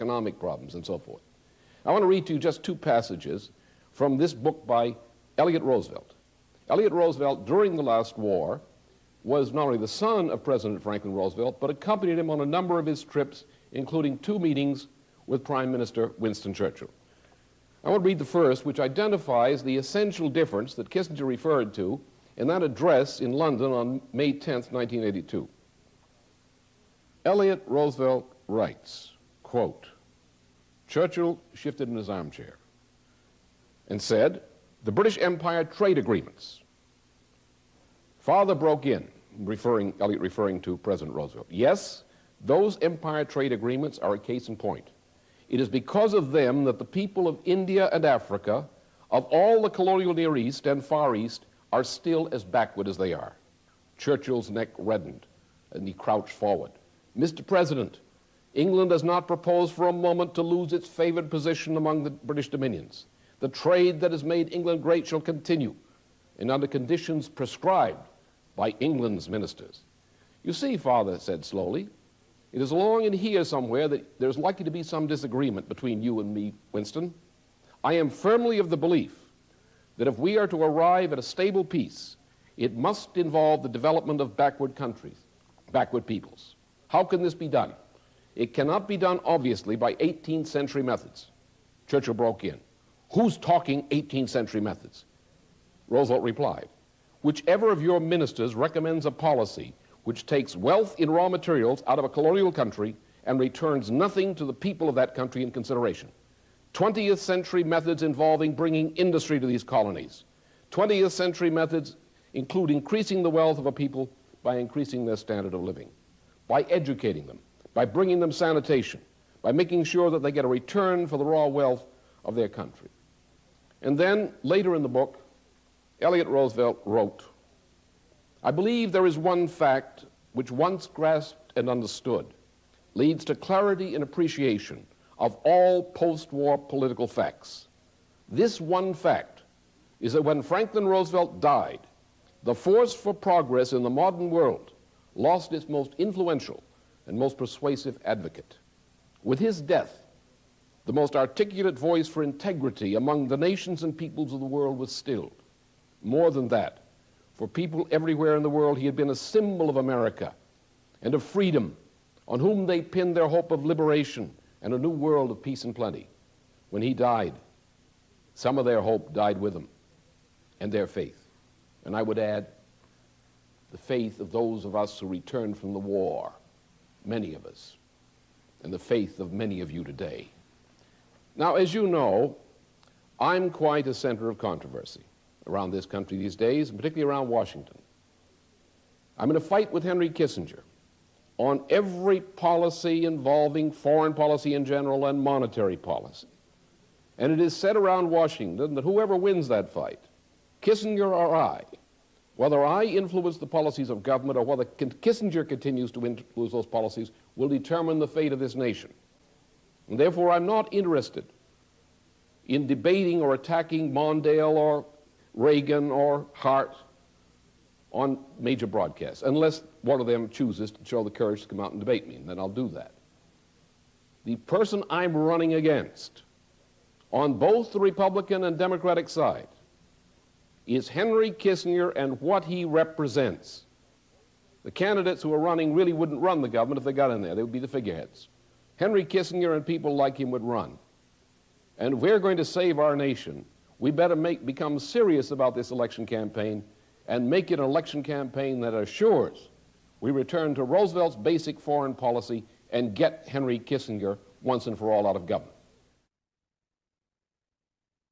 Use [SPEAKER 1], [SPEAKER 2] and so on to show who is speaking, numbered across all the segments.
[SPEAKER 1] economic problems, and so forth. I want to read to you just two passages from this book by Elliott Roosevelt. Elliott Roosevelt, during the last war, was not only the son of President Franklin Roosevelt, but accompanied him on a number of his trips, including 2 meetings with Prime Minister Winston Churchill. I want to read the first, which identifies the essential difference that Kissinger referred to in that address in London on May 10th, 1982. Elliott Roosevelt writes, quote, Churchill shifted in his armchair and said, the British Empire trade agreements. Father broke in, Elliott referring to President Roosevelt. Yes, those empire trade agreements are a case in point. It is because of them that the people of India and Africa, of all the colonial Near East and Far East, are still as backward as they are. Churchill's neck reddened, and he crouched forward. Mr. President, England does not propose for a moment to lose its favored position among the British dominions. The trade that has made England great shall continue, and under conditions prescribed by England's ministers. You see, Father said slowly, it is along in here somewhere that there's likely to be some disagreement between you and me, Winston. I am firmly of the belief that if we are to arrive at a stable peace, it must involve the development of backward countries, backward peoples. How can this be done? It cannot be done, obviously, by 18th century methods. Churchill broke in. Who's talking 18th century methods? Roosevelt replied, whichever of your ministers recommends a policy which takes wealth in raw materials out of a colonial country and returns nothing to the people of that country in consideration. 20th century methods involving bringing industry to these colonies. 20th century methods include increasing the wealth of a people by increasing their standard of living, by educating them, by bringing them sanitation, by making sure that they get a return for the raw wealth of their country. And then, later in the book, Elliott Roosevelt wrote, I believe there is one fact which once grasped and understood leads to clarity and appreciation of all post-war political facts. This one fact is that when Franklin Roosevelt died, the force for progress in the modern world lost its most influential and most persuasive advocate. With his death, the most articulate voice for integrity among the nations and peoples of the world was stilled. More than that, for people everywhere in the world, he had been a symbol of America and of freedom, on whom they pinned their hope of liberation and a new world of peace and plenty. When he died, some of their hope died with him, and their faith. And I would add, the faith of those of us who returned from the war, many of us, and the faith of many of you today. Now, as you know, I'm quite a center of controversy around this country these days, and particularly around Washington. I'm in a fight with Henry Kissinger on every policy involving foreign policy in general and monetary policy. And it is said around Washington that whoever wins that fight, Kissinger or I, whether I influence the policies of government or whether Kissinger continues to influence those policies, will determine the fate of this nation. And therefore, I'm not interested in debating or attacking Mondale or Reagan or Hart on major broadcasts, unless one of them chooses to show the courage to come out and debate me, and then I'll do that. The person I'm running against on both the Republican and Democratic side is Henry Kissinger and what he represents. The candidates who are running really wouldn't run the government if they got in there. They would be the figureheads. Henry Kissinger and people like him would run. And if we're going to save our nation, we better become serious about this election campaign and make it an election campaign that assures we return to Roosevelt's basic foreign policy and get Henry Kissinger once and for all out of government.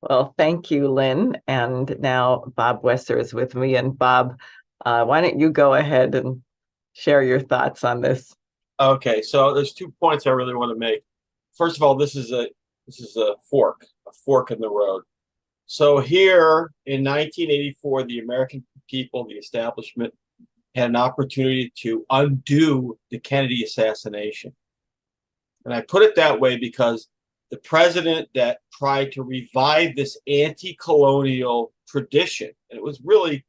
[SPEAKER 2] Well, thank you, Lynn. And now Bob Wesser is with me. And Bob, why don't you go ahead and share your thoughts on this?
[SPEAKER 3] Okay, so there's 2 points I really want to make. First of all, this is a fork in the road. So here in 1984, the American people, the establishment, had an opportunity to undo the Kennedy assassination. And I put it that way because the president that tried to revive this anti-colonial tradition, and it was really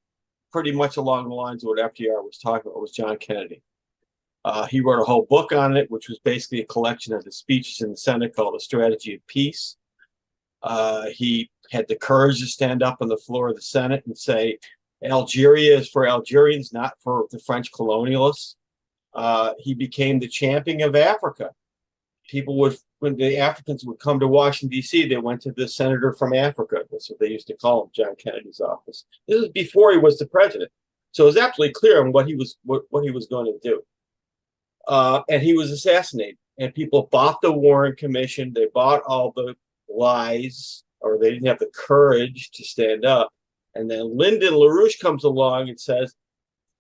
[SPEAKER 3] pretty much along the lines of what FDR was talking about, was John Kennedy. He wrote a whole book on it, which was basically a collection of his speeches in the Senate called The Strategy of Peace. He had the courage to stand up on the floor of the Senate and say, Algeria is for Algerians, not for the French colonialists. He became the champion of Africa. People would, when the Africans would come to Washington, D.C., they went to the senator from Africa. That's what they used to call him, John Kennedy's office. This was before he was the president. So it was absolutely clear on what he was going to do. And he was assassinated. And people bought the Warren Commission. They bought all the lies, or they didn't have the courage to stand up. And then Lyndon LaRouche comes along and says,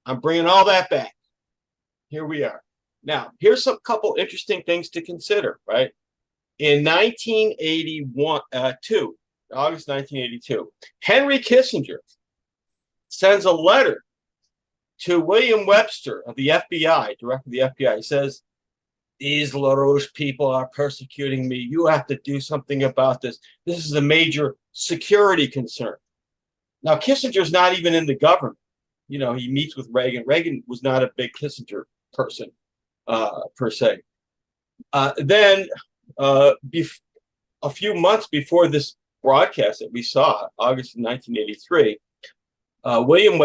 [SPEAKER 3] I'm bringing all that back. Here we are. Now, here's a couple interesting things to consider, right? In 1981, August 1982, Henry Kissinger sends a letter to William Webster of the FBI, director of the FBI. He says, these LaRouche people are persecuting me. You have to do something about this. This is a major security concern. Now, Kissinger's not even in the government. You know, he meets with Reagan. Reagan was not a big Kissinger person, per se. Then, a few months before this broadcast that we saw, August of 1983, William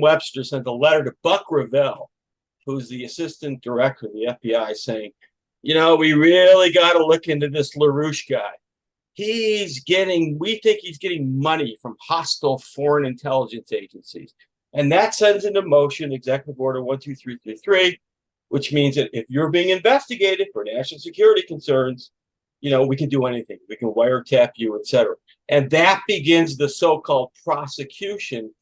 [SPEAKER 3] Webster sent a letter to Buck Revell, who's the assistant director of the FBI, saying, you know, we really got to look into this LaRouche guy. We think he's getting money from hostile foreign intelligence agencies. And that sends into motion Executive Order 12333, which means that if you're being investigated for national security concerns, you know, we can do anything. We can wiretap you, et cetera. And that begins the so-called persecution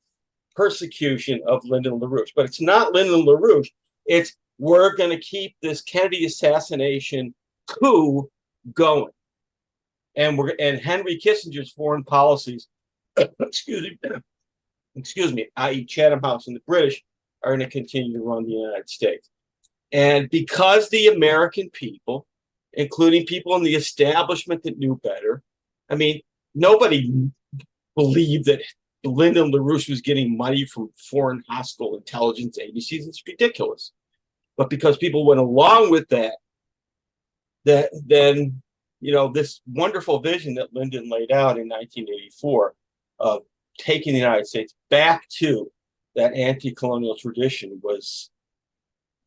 [SPEAKER 3] of Lyndon LaRouche. But it's not Lyndon LaRouche. It's we're going to keep this Kennedy assassination coup going. And Henry Kissinger's foreign policies, excuse me, i.e. Chatham House and the British, are going to continue to run the United States. And because the American people, including people in the establishment that knew better, I mean, nobody believed that Lyndon LaRouche was getting money from foreign hostile intelligence agencies. It's ridiculous. But because people went along with that, then, you know, this wonderful vision that Lyndon laid out in 1984 of taking the United States back to that anti-colonial tradition was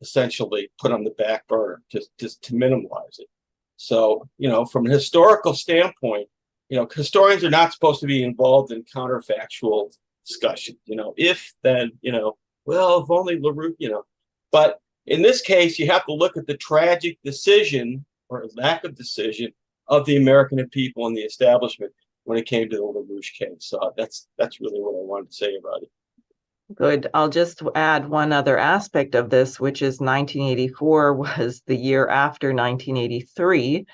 [SPEAKER 3] essentially put on the back burner just to minimize it. So, you know, from a historical standpoint, you know, historians are not supposed to be involved in counterfactual discussion. You know, if then, you know, well, if only LaRouche, you know. But in this case, you have to look at the tragic decision or lack of decision of the American people and the establishment when it came to the LaRouche case. So that's really what I wanted to say about it.
[SPEAKER 2] Good. I'll just add one other aspect of this, which is 1984 was the year after 1983,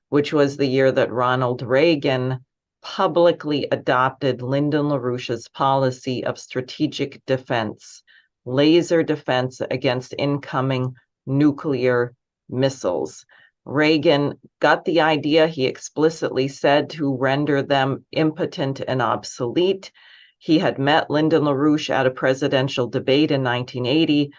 [SPEAKER 2] which was the year that Ronald Reagan publicly adopted Lyndon LaRouche's policy of strategic defense, laser defense against incoming nuclear missiles. Reagan got the idea, he explicitly said, to render them impotent and obsolete. He had met Lyndon LaRouche at a presidential debate in 1980,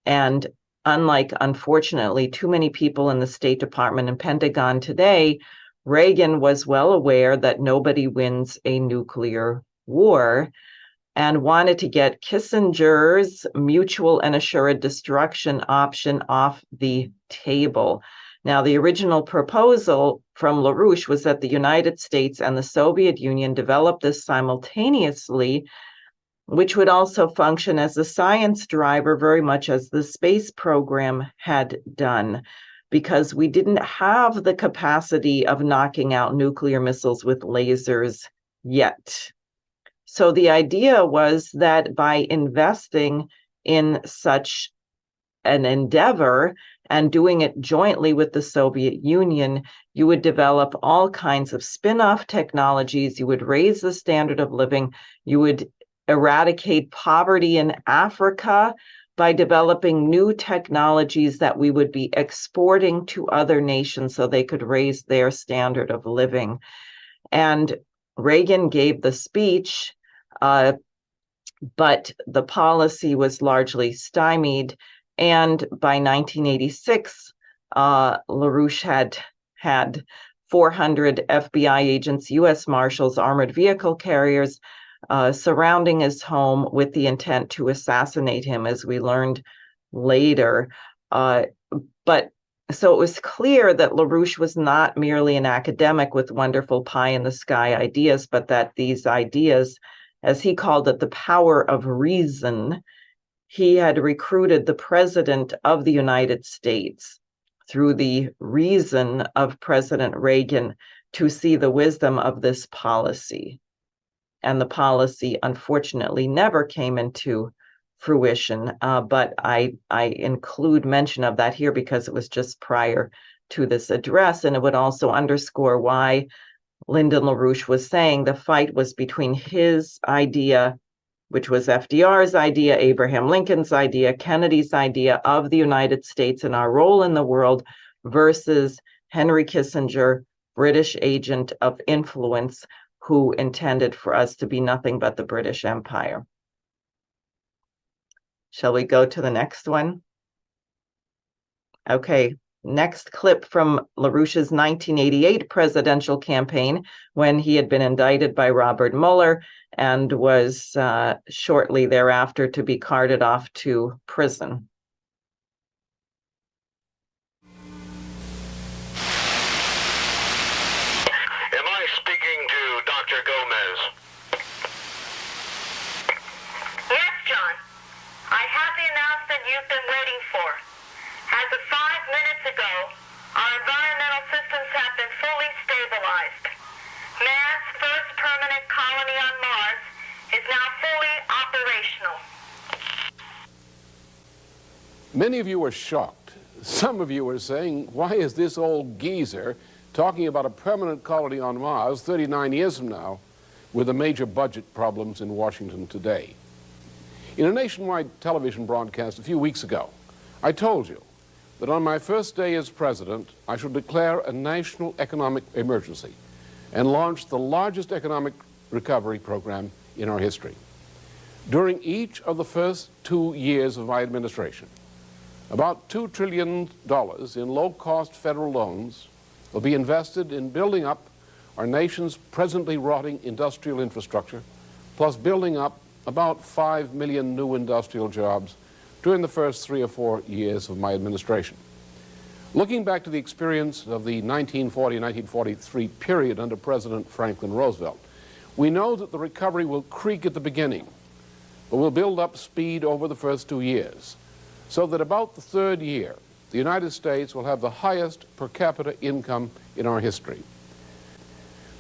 [SPEAKER 2] and unlike, unfortunately, too many people in the State Department and Pentagon today, Reagan was well aware that nobody wins a nuclear war and wanted to get Kissinger's mutual and assured destruction option off the table. Now, the original proposal from LaRouche was that the United States and the Soviet Union develop this simultaneously, which would also function as a science driver, very much as the space program had done, because we didn't have the capacity of knocking out nuclear missiles with lasers yet. So the idea was that by investing in such an endeavor and doing it jointly with the Soviet Union, you would develop all kinds of spin-off technologies, you would raise the standard of living, you would eradicate poverty in Africa by developing new technologies that we would be exporting to other nations so they could raise their standard of living. And Reagan gave the speech, but the policy was largely stymied. And by 1986, LaRouche had 400 FBI agents, U.S. Marshals, armored vehicle carriers surrounding his home with the intent to assassinate him, as we learned later. But so it was clear that LaRouche was not merely an academic with wonderful pie-in-the-sky ideas, but that these ideas, as he called it, the power of reason, he had recruited the president of the United States through the reason of President Reagan to see the wisdom of this policy. And the policy, unfortunately, never came into fruition, but I include mention of that here because it was just prior to this address, and it would also underscore why Lyndon LaRouche was saying the fight was between his idea, which was FDR's idea, Abraham Lincoln's idea, Kennedy's idea of the United States and our role in the world, versus Henry Kissinger, British agent of influence, who intended for us to be nothing but the British Empire. Shall we go to the next one? Okay, next clip from LaRouche's 1988 presidential campaign, when he had been indicted by Robert Mueller and was shortly thereafter to be carted off to prison.
[SPEAKER 4] Am I speaking to Dr. Gomez?
[SPEAKER 5] Yes, John. I have the announcement you've been waiting for. As of 5 minutes ago, our environmental systems have been fully stabilized. Man's first permanent colony on Mars is now fully operational.
[SPEAKER 1] Many of you are shocked. Some of you are saying, why is this old geezer talking about a permanent colony on Mars 39 years from now with the major budget problems in Washington today? In a nationwide television broadcast a few weeks ago, I told you that on my first day as president, I should declare a national economic emergency and launch the largest economic recovery program in our history. During each of the first 2 years of my administration, about $2 trillion in low-cost federal loans will be invested in building up our nation's presently rotting industrial infrastructure, plus building up about 5 million new industrial jobs during the first 3 or 4 years of my administration. Looking back to the experience of the 1940-1943 period under President Franklin Roosevelt, we know that the recovery will creak at the beginning, but will build up speed over the first 2 years, so that about the third year, the United States will have the highest per capita income in our history.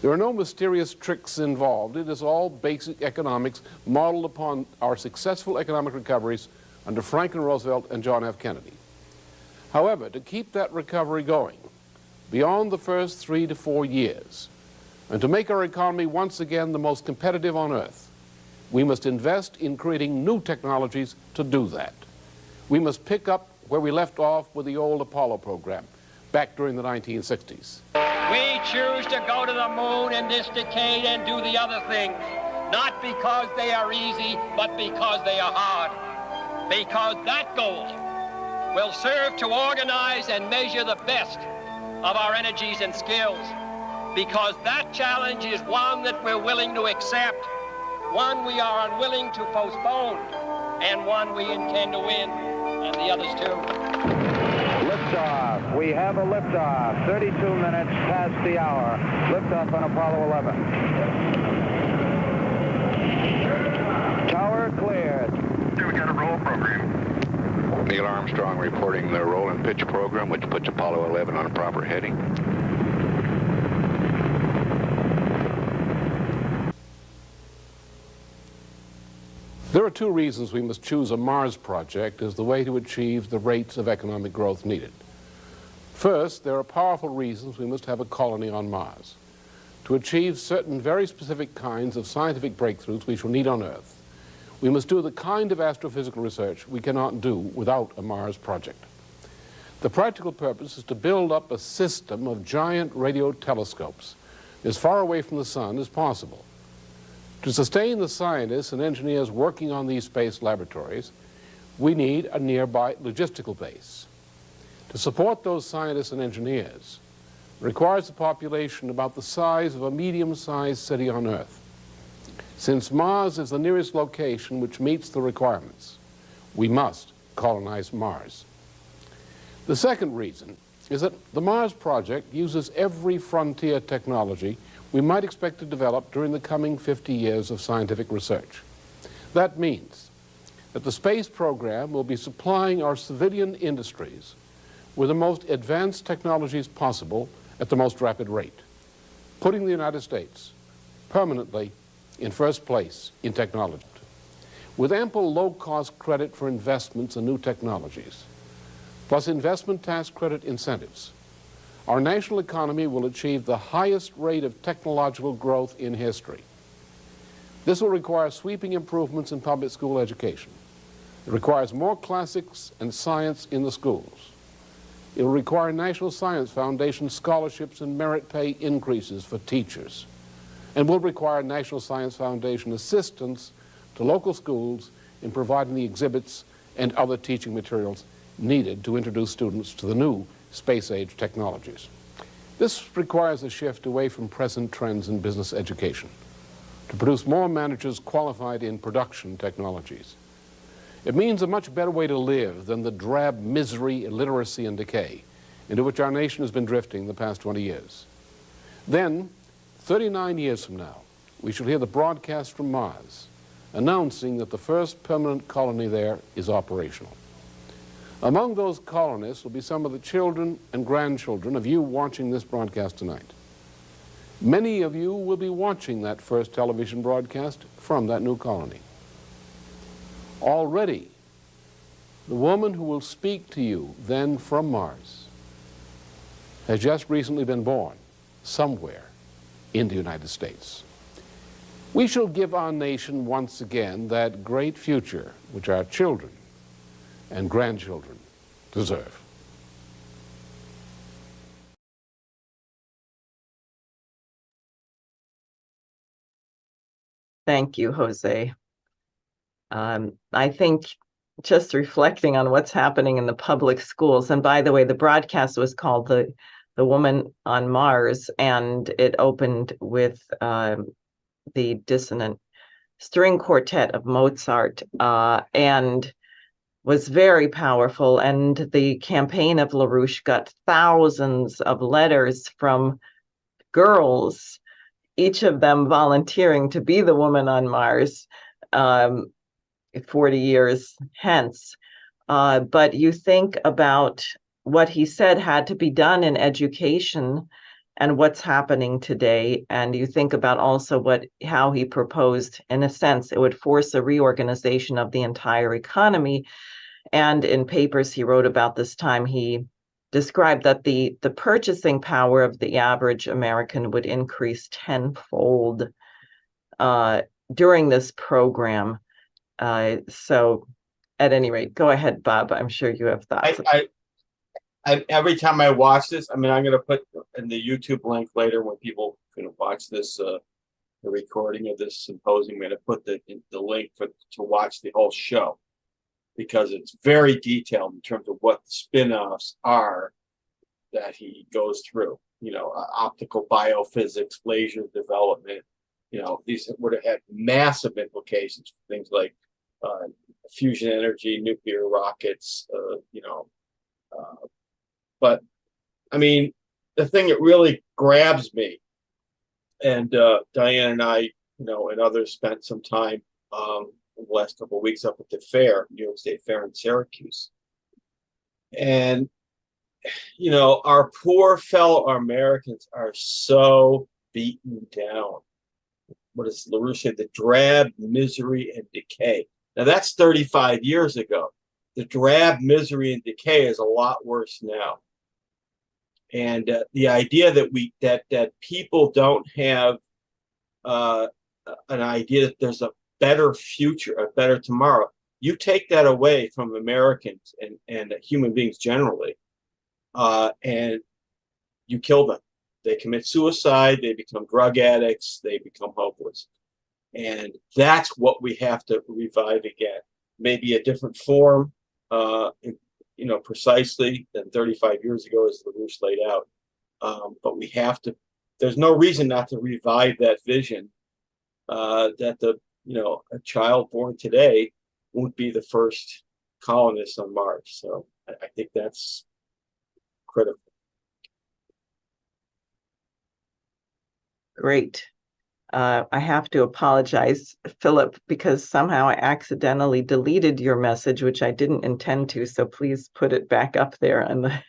[SPEAKER 1] There are no mysterious tricks involved. It is all basic economics modeled upon our successful economic recoveries under Franklin Roosevelt and John F. Kennedy. However, to keep that recovery going beyond the first 3 to 4 years, and to make our economy once again the most competitive on earth, we must invest in creating new technologies to do that. We must pick up where we left off with the old Apollo program back during the 1960s.
[SPEAKER 6] We choose to go to the moon in this decade and do the other things, not because they are easy, but because they are hard. Because that goal will serve to organize and measure the best of our energies and skills. Because that challenge is one that we're willing to accept, one we are unwilling to postpone, and one we intend to win, and the others too.
[SPEAKER 7] Liftoff. We have a liftoff. 32 minutes past the hour. Liftoff on Apollo 11. Tower cleared.
[SPEAKER 4] We got a roll program. Neil Armstrong reporting the roll and pitch program, which puts Apollo 11 on a proper heading.
[SPEAKER 1] There are 2 reasons we must choose a Mars project as the way to achieve the rates of economic growth needed. First, there are powerful reasons we must have a colony on Mars. To achieve certain very specific kinds of scientific breakthroughs we shall need on Earth, we must do the kind of astrophysical research we cannot do without a Mars project. The practical purpose is to build up a system of giant radio telescopes as far away from the sun as possible. To sustain the scientists and engineers working on these space laboratories, we need a nearby logistical base. To support those scientists and engineers requires a population about the size of a medium-sized city on Earth. Since Mars is the nearest location which meets the requirements, we must colonize Mars. The second reason is that the Mars project uses every frontier technology we might expect to develop during the coming 50 years of scientific research. That means that the space program will be supplying our civilian industries with the most advanced technologies possible at the most rapid rate, putting the United States permanently in first place in technology. With ample low-cost credit for investments in new technologies, plus investment tax credit incentives, our national economy will achieve the highest rate of technological growth in history. This will require sweeping improvements in public school education. It requires more classics and science in the schools. It will require National Science Foundation scholarships and merit pay increases for teachers, and will require National Science Foundation assistance to local schools in providing the exhibits and other teaching materials needed to introduce students to the new space-age technologies. This requires a shift away from present trends in business education to produce more managers qualified in production technologies. It means a much better way to live than the drab misery, illiteracy, and decay into which our nation has been drifting the past 20 years. Then, 39 years from now, we shall hear the broadcast from Mars announcing that the first permanent colony there is operational. Among those colonists will be some of the children and grandchildren of you watching this broadcast tonight. Many of you will be watching that first television broadcast from that new colony. Already, the woman who will speak to you then from Mars has just recently been born somewhere in the United States. We shall give our nation once again that great future which our children and grandchildren deserve.
[SPEAKER 2] Thank you, Jose. I think just reflecting on what's happening in the public schools, and by the way, the broadcast was called The Woman on Mars, and it opened with the dissonant string quartet of Mozart, and was very powerful. And the campaign of LaRouche got thousands of letters from girls, each of them volunteering to be the woman on Mars 40 years hence. But you think about what he said had to be done in education and what's happening today, and you think about also how he proposed, in a sense, it would force a reorganization of the entire economy. And in papers he wrote about this time, he described that the purchasing power of the average American would increase tenfold during this program. So at any rate, go ahead, Bob. I'm sure you have thoughts.
[SPEAKER 3] I every time I watch this, I mean, I'm going to put in the YouTube link later when people can watch this, the recording of this symposium. I'm going to put the link to watch the whole show, because it's very detailed in terms of what the spin-offs are that he goes through. You know, optical biophysics, laser development. You know, these would have had massive implications for things like fusion energy, nuclear rockets. But I mean, the thing that really grabs me, and Diane and I, and others spent some time the last couple of weeks up at the fair, New York State Fair in Syracuse. And, our poor fellow Americans are so beaten down. What does LaRouche say? The drab misery and decay. Now, that's 35 years ago. The drab misery and decay is a lot worse now. And the idea that that people don't have an idea that there's a better future, a better tomorrow, you take that away from Americans and human beings generally, and you kill them. They commit suicide, they become drug addicts, they become hopeless. And that's what we have to revive again. maybe a different form, you know, precisely than 35 years ago, as LaRouche laid out. But we have to. There's no reason not to revive that vision that a child born today won't be the first colonist on Mars. So I think that's critical.
[SPEAKER 2] Great. I have to apologize, Philip, because somehow I accidentally deleted your message, which I didn't intend to. So please put it back up there on the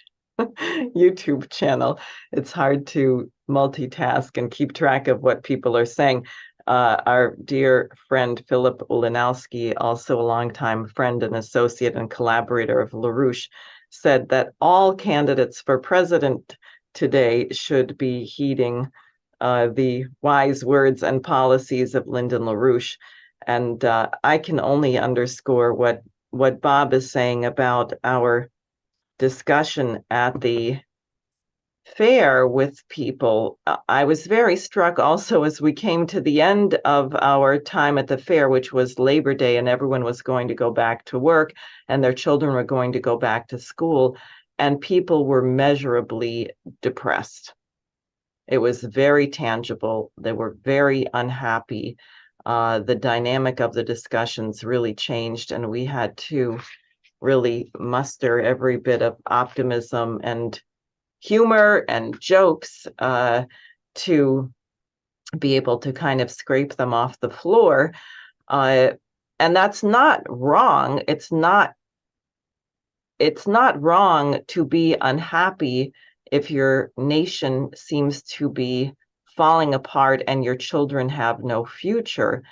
[SPEAKER 2] YouTube channel. It's hard to multitask and keep track of what people are saying. Our dear friend Philip Ulanowski, also a longtime friend and associate and collaborator of LaRouche, said that all candidates for president today should be heeding the wise words and policies of Lyndon LaRouche. And I can only underscore what Bob is saying about our discussion at the fair with people. I was very struck also as we came to the end of our time at the fair, which was Labor Day, and everyone was going to go back to work and their children were going to go back to school, and people were measurably depressed. It was very tangible. They were very unhappy. The dynamic of the discussions really changed, and we had to really muster every bit of optimism and humor and jokes to be able to kind of scrape them off the floor. And that's not wrong. It's not wrong to be unhappy if your nation seems to be falling apart and your children have no future.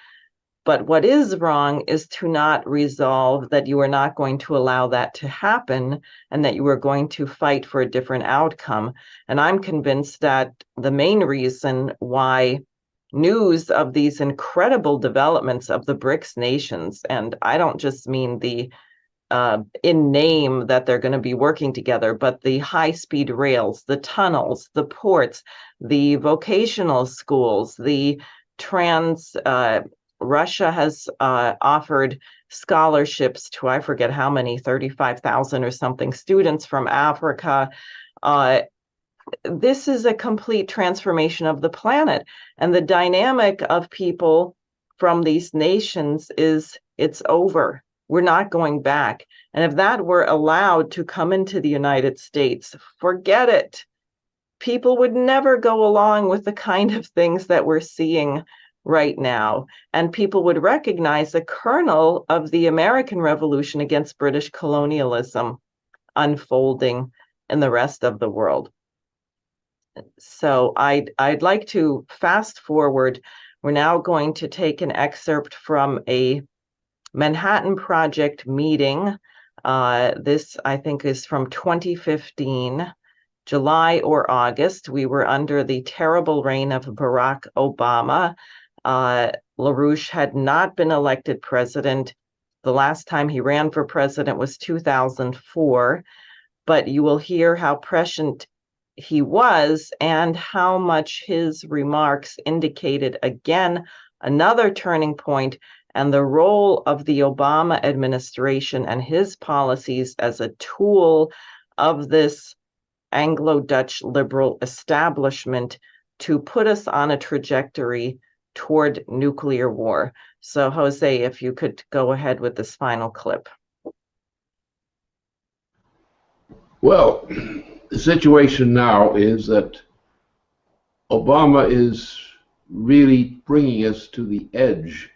[SPEAKER 2] But what is wrong is to not resolve that you are not going to allow that to happen and that you are going to fight for a different outcome. And I'm convinced that the main reason why news of these incredible developments of the BRICS nations, and I don't just mean the in name that they're going to be working together, but the high-speed rails, the tunnels, the ports, the vocational schools, the Russia has offered scholarships to, I forget how many, 35,000 or something students from Africa. This is a complete transformation of the planet. And the dynamic of people from these nations is it's over. We're not going back. And if that were allowed to come into the United States, forget it. People would never go along with the kind of things that we're seeing right now. And people would recognize the kernel of the American Revolution against British colonialism unfolding in the rest of the world. So I'd like to fast forward. We're now going to take an excerpt from a Manhattan Project meeting. This, I think, is from 2015, July or August. We were under the terrible reign of Barack Obama. LaRouche had not been elected president. The last time he ran for president was 2004. But you will hear how prescient he was and how much his remarks indicated, again, another turning point and the role of the Obama administration and his policies as a tool of this Anglo-Dutch liberal establishment to put us on a trajectory toward nuclear war. So, Jose, if you could go ahead with this final clip.
[SPEAKER 1] Well, the situation now is that Obama is really bringing us to the edge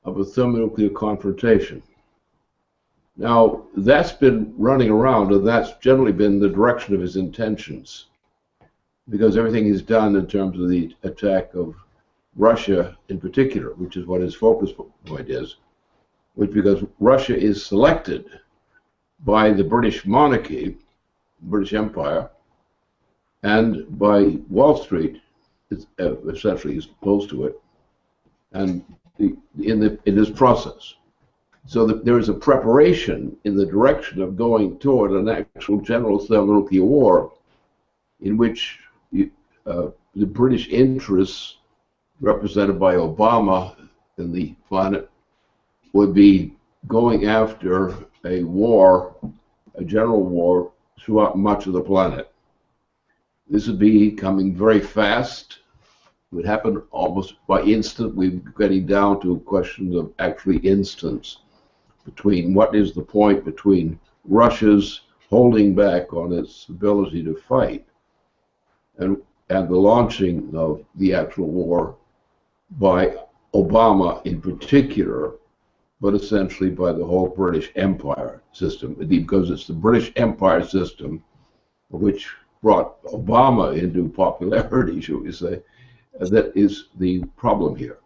[SPEAKER 1] of a thermonuclear confrontation. Now, that's been running around, and that's generally been the direction of his intentions, because everything he's done in terms of the attack of Russia in particular, which is what his focus point is, which because Russia is selected by the British monarchy, British Empire, and by Wall Street, essentially is close to it, and in this process. So that there is a preparation in the direction of going toward an actual general thermonuclear war in which the British interests represented by Obama and the planet would be
[SPEAKER 8] going after a war, a general war, throughout much of the planet. This would be coming very fast. It would happen almost by instant. We're getting down to questions of actually instants between what is the point between Russia's holding back on its ability to fight and the launching of the actual war by Obama in particular, but essentially by the whole British Empire system, because it's the British Empire system which brought Obama into popularity, should we say, that is the problem here.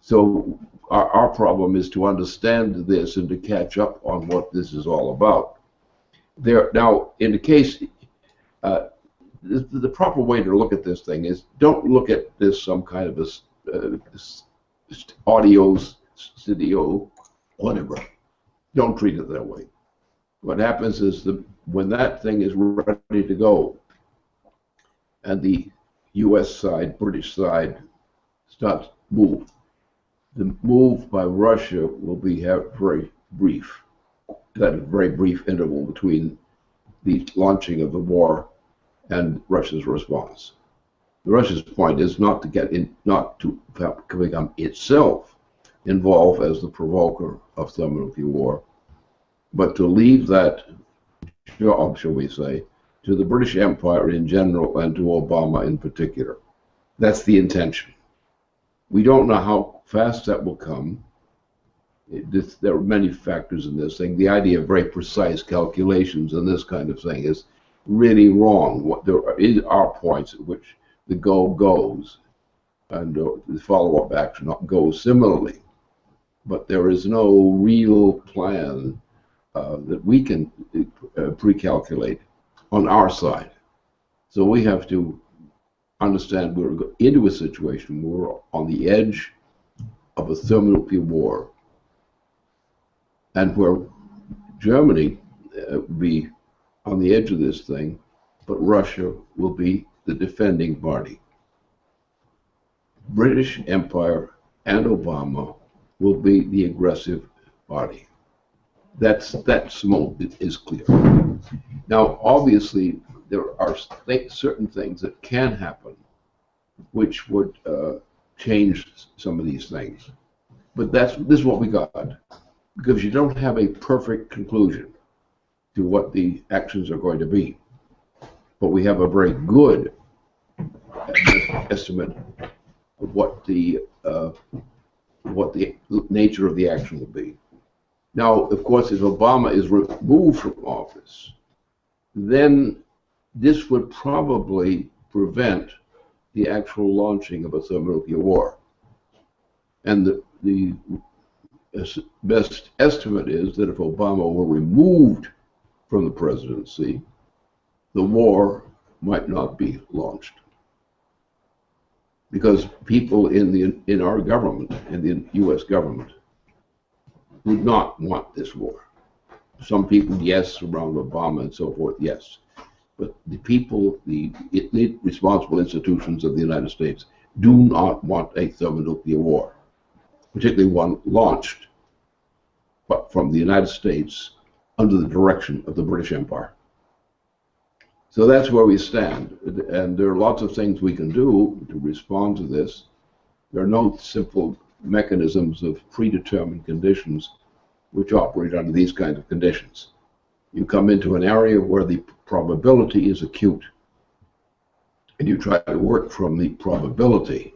[SPEAKER 8] So our problem is to understand this and to catch up on what this is all about. Now, in the case, the proper way to look at this thing is don't look at this some kind of a audio, studio, whatever. Don't treat it that way. What happens is when that thing is ready to go and the U.S. side, British side, starts move, the move by Russia will be very brief. That very brief interval between the launching of the war and Russia's response. Russia's point is not to become itself involved as the provoker of thermonuclear war, but to leave that job, shall we say, to the British Empire in general and to Obama in particular. That's the intention. We don't know how fast that will come. There are many factors in this thing. The idea of very precise calculations and this kind of thing is really wrong. There are points at which the go goes and the follow-up action goes similarly. But there is no real plan that we can pre-calculate on our side. So we have to understand we're into a situation where we're on the edge of a thermonuclear war, and where Germany will be on the edge of this thing, but Russia will be the defending party. British Empire and Obama will be the aggressive party. That smoke is clear. Now, obviously, there are certain things that can happen which would change some of these things. But this is what we got, because you don't have a perfect conclusion to what the actions are going to be. But we have a very good estimate of what the nature of the action will be. Now, of course, if Obama is removed from office, then this would probably prevent the actual launching of a thermonuclear war. And the best estimate is that if Obama were removed from the presidency, the war might not be launched. Because people in our government, in the U.S. government, would not want this war. Some people, yes, around Obama and so forth, yes. But the people, the responsible institutions of the United States do not want a thermonuclear war, particularly one launched but from the United States under the direction of the British Empire. So that's where we stand. And there are lots of things we can do to respond to this. There are no simple mechanisms of predetermined conditions which operate under these kinds of conditions. You come into an area where the probability is acute, and you try to work from the probability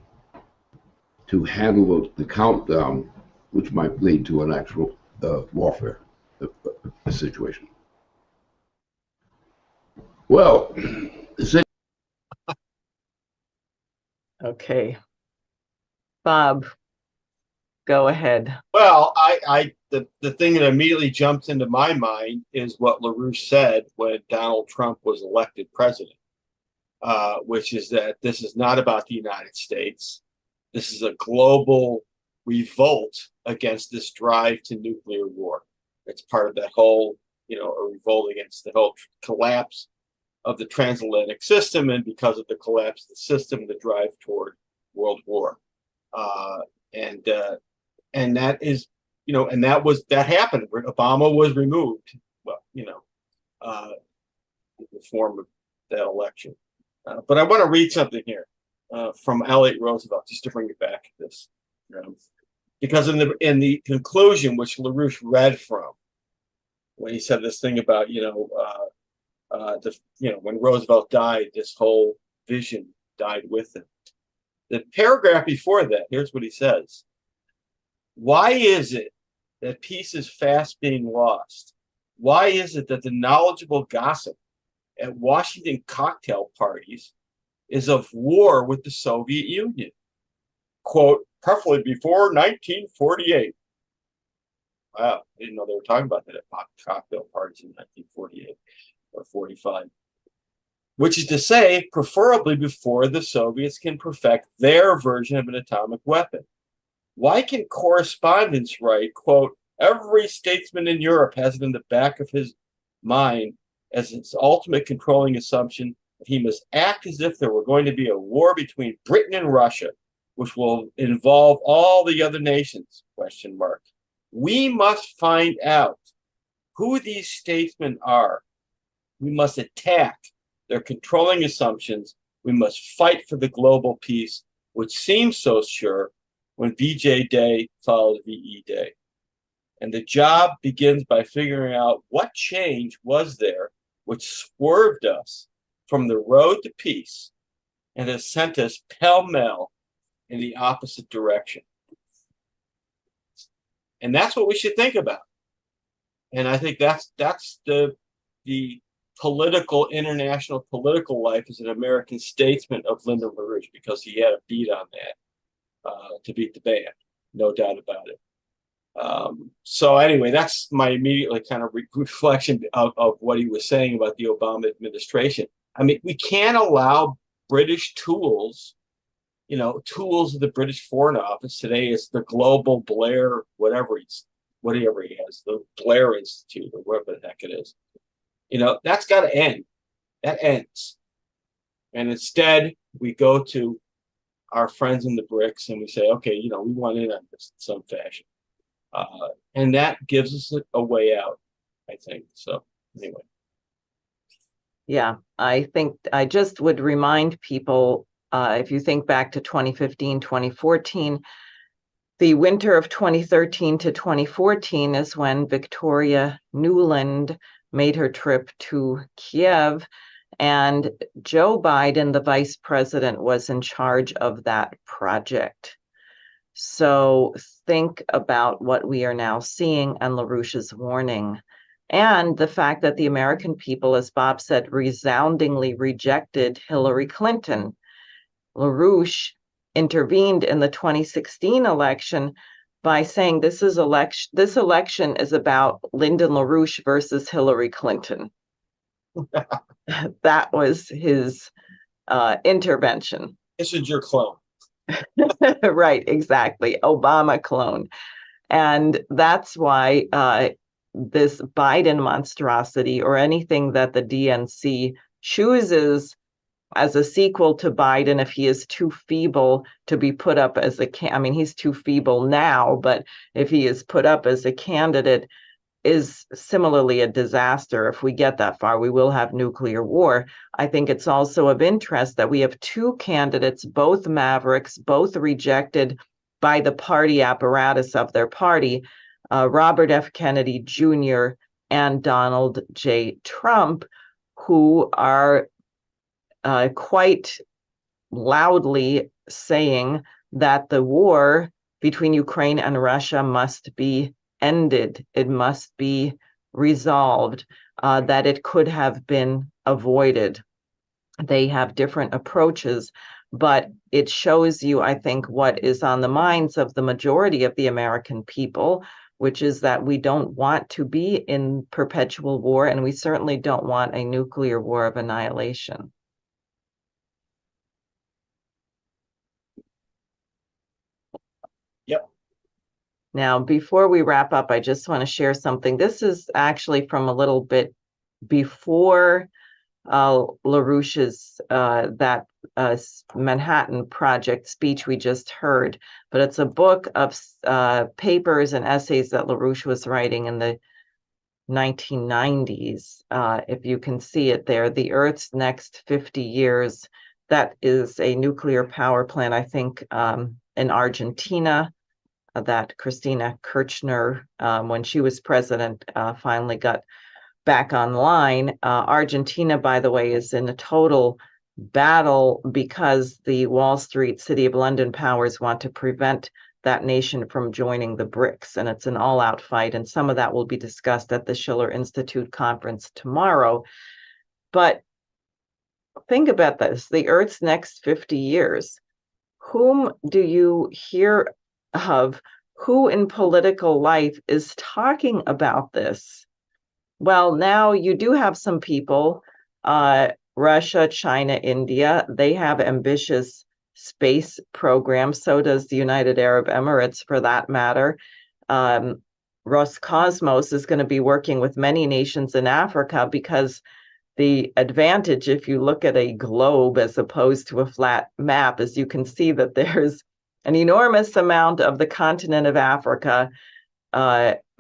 [SPEAKER 8] to handle the countdown, which might lead to an actual warfare situation. Well,
[SPEAKER 2] Okay. Bob, go ahead.
[SPEAKER 3] Well, the thing that immediately jumps into my mind is what LaRouche said when Donald Trump was elected president, which is that this is not about the United States. This is a global revolt against this drive to nuclear war. It's part of that whole, a revolt against the whole collapse of the transatlantic system, and because of the collapse of the system, the drive toward world war. And that is, and that happened. Obama was removed. Well, in the form of that election. But I want to read something here from Elliot Roosevelt, just to bring it back to this, because in the conclusion, which LaRouche read from, when he said this thing about when Roosevelt died, this whole vision died with him. The paragraph before that, here's what he says: "Why is it that peace is fast being lost? Why is it that the knowledgeable gossip at Washington cocktail parties is of war with the Soviet Union? Quote, preferably before 1948. Wow, I didn't know they were talking about that at cocktail parties in 1948 or 45. Which is to say, preferably before the Soviets can perfect their version of an atomic weapon. Why can correspondents write, quote, every statesman in Europe has it in the back of his mind as its ultimate controlling assumption that he must act as if there were going to be a war between Britain and Russia, which will involve all the other nations, question mark. We must find out who these statesmen are. We must attack their controlling assumptions. We must fight for the global peace, which seems so sure when VJ Day follows VE Day. And the job begins by figuring out what change was there which swerved us from the road to peace and has sent us pell-mell in the opposite direction. And that's what we should think about. And I think that's the international political life as an American statesman of Lyndon LaRouche, because he had a beat on that to beat the band, no doubt about it. So anyway, that's my immediate kind of reflection of what he was saying about the Obama administration. I mean, we can't allow British tools, tools of the British Foreign Office. Today it's the Global Blair, whatever he has, the Blair Institute or whatever the heck it is. That's got to end. That ends. And instead, we go to our friends in the BRICS and we say, okay, we want in on this in some fashion. And that gives us a way out, I think. So anyway.
[SPEAKER 2] Yeah, I think I just would remind people, if you think back to 2015, 2014, the winter of 2013 to 2014 is when Victoria Nuland made her trip to Kiev, and Joe Biden, the vice president, was in charge of that project. So think about what we are now seeing and LaRouche's warning, and the fact that the American people, as Bob said, resoundingly rejected Hillary Clinton. LaRouche intervened in the 2016 election by saying this election is about Lyndon LaRouche versus Hillary Clinton. That was his intervention.
[SPEAKER 3] This is your clone.
[SPEAKER 2] Right, exactly. Obama clone. And that's why this Biden monstrosity, or anything that the DNC chooses as a sequel to Biden, if he is too feeble to be put up as he's too feeble now, but if he is put up as a candidate, is similarly a disaster. If we get that far, we will have nuclear war. I think it's also of interest that we have two candidates, both mavericks, both rejected by the party apparatus of their party, Robert F. Kennedy Jr. and Donald J. Trump, who are quite loudly saying that the war between Ukraine and Russia must be ended. It must be resolved, that it could have been avoided. They have different approaches, but it shows you, I think, what is on the minds of the majority of the American people, which is that we don't want to be in perpetual war, and we certainly don't want a nuclear war of annihilation.
[SPEAKER 3] Yep.
[SPEAKER 2] Now, before we wrap up, I just want to share something. This is actually from a little bit before LaRouche's that Manhattan Project speech we just heard, but it's a book of papers and essays that LaRouche was writing in the 1990s. If you can see it there, The Earth's Next 50 Years. That is a nuclear power plant, I think, in Argentina, that Christina Kirchner, when she was president, finally got back online. Argentina, by the way, is in a total battle because the Wall Street, City of London powers want to prevent that nation from joining the BRICS, and it's an all-out fight, and some of that will be discussed at the Schiller Institute conference tomorrow. But think about this, the Earth's next 50 years. Whom do you hear of? Who in political life is talking about this? Well, now you do have some people, Russia, China, India, they have ambitious space programs. So does the United Arab Emirates, for that matter. Roscosmos is going to be working with many nations in Africa, because the advantage, if you look at a globe as opposed to a flat map, is you can see that there's an enormous amount of the continent of Africa,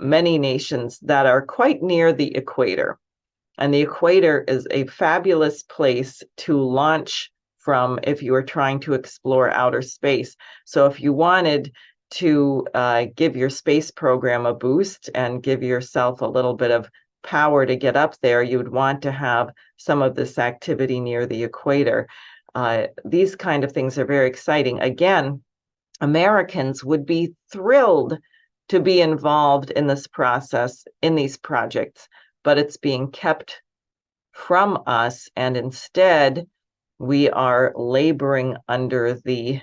[SPEAKER 2] many nations that are quite near the equator. And the equator is a fabulous place to launch from if you are trying to explore outer space. So if you wanted to give your space program a boost and give yourself a little bit of power to get up there, you would want to have some of this activity near the equator. These kind of things are very exciting. Again, Americans would be thrilled to be involved in this process, in these projects, but it's being kept from us, and instead we are laboring under the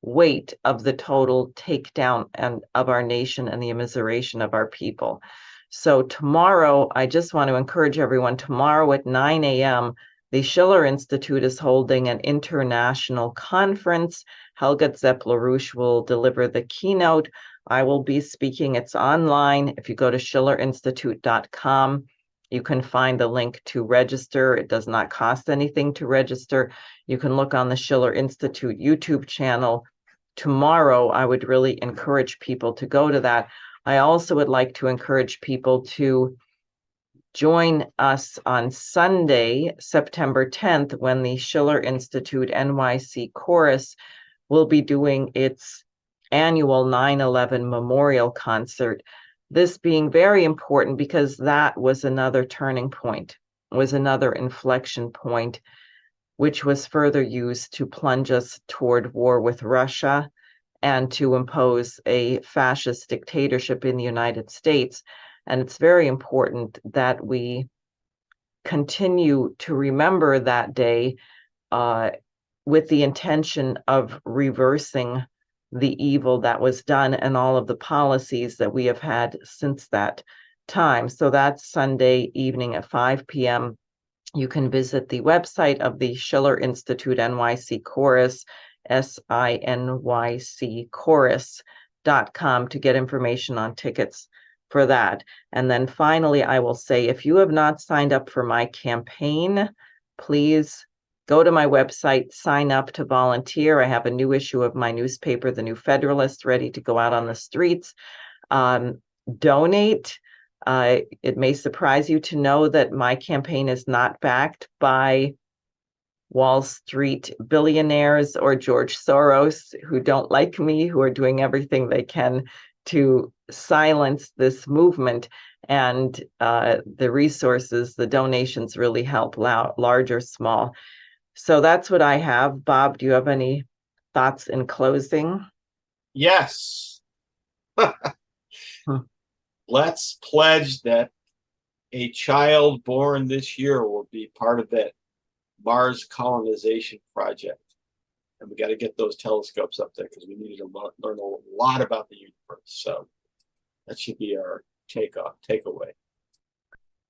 [SPEAKER 2] weight of the total takedown of our nation and the immiseration of our people. So tomorrow, I just want to encourage everyone, tomorrow at 9 a.m., the Schiller Institute is holding an international conference. Helga Zepp-LaRouche will deliver the keynote. I will be speaking. It's online. If you go to schillerinstitute.com, you can find the link to register. It does not cost anything to register. You can look on the Schiller Institute YouTube channel. Tomorrow, I would really encourage people to go to that. I also would like to encourage people to join us on Sunday, September 10th, when the Schiller Institute NYC Chorus will be doing its annual 9/11 Memorial Concert. This being very important because that was another turning point, was another inflection point, which was further used to plunge us toward war with Russia and to impose a fascist dictatorship in the United States. And it's very important that we continue to remember that day with the intention of reversing the evil that was done and all of the policies that we have had since that time. So that's Sunday evening at 5 p.m. You can visit the website of the Schiller Institute NYC Chorus, SINYCchorus.com, to get information on tickets for that. And then finally, I will say, if you have not signed up for my campaign, please go to my website, sign up to volunteer. I have a new issue of my newspaper, The New Federalist, ready to go out on the streets. Donate. It may surprise you to know that my campaign is not backed by Wall Street billionaires or George Soros, who don't like me, who are doing everything they can to silence this movement. And the resources, the donations really help, large or small. So that's what I have. Bob, do you have any thoughts in closing?
[SPEAKER 3] Yes. Let's pledge that a child born this year will be part of that Mars colonization project. And we got to get those telescopes up there because we need to learn a lot about the universe. So that should be our takeaway.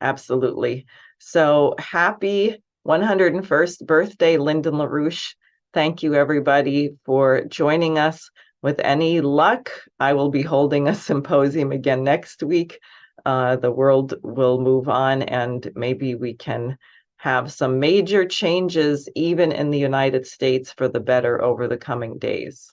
[SPEAKER 2] Absolutely. So happy 101st birthday, Lyndon LaRouche. Thank you, everybody, for joining us. With any luck, I will be holding a symposium again next week. The world will move on, and maybe we can have some major changes, even in the United States, for the better over the coming days.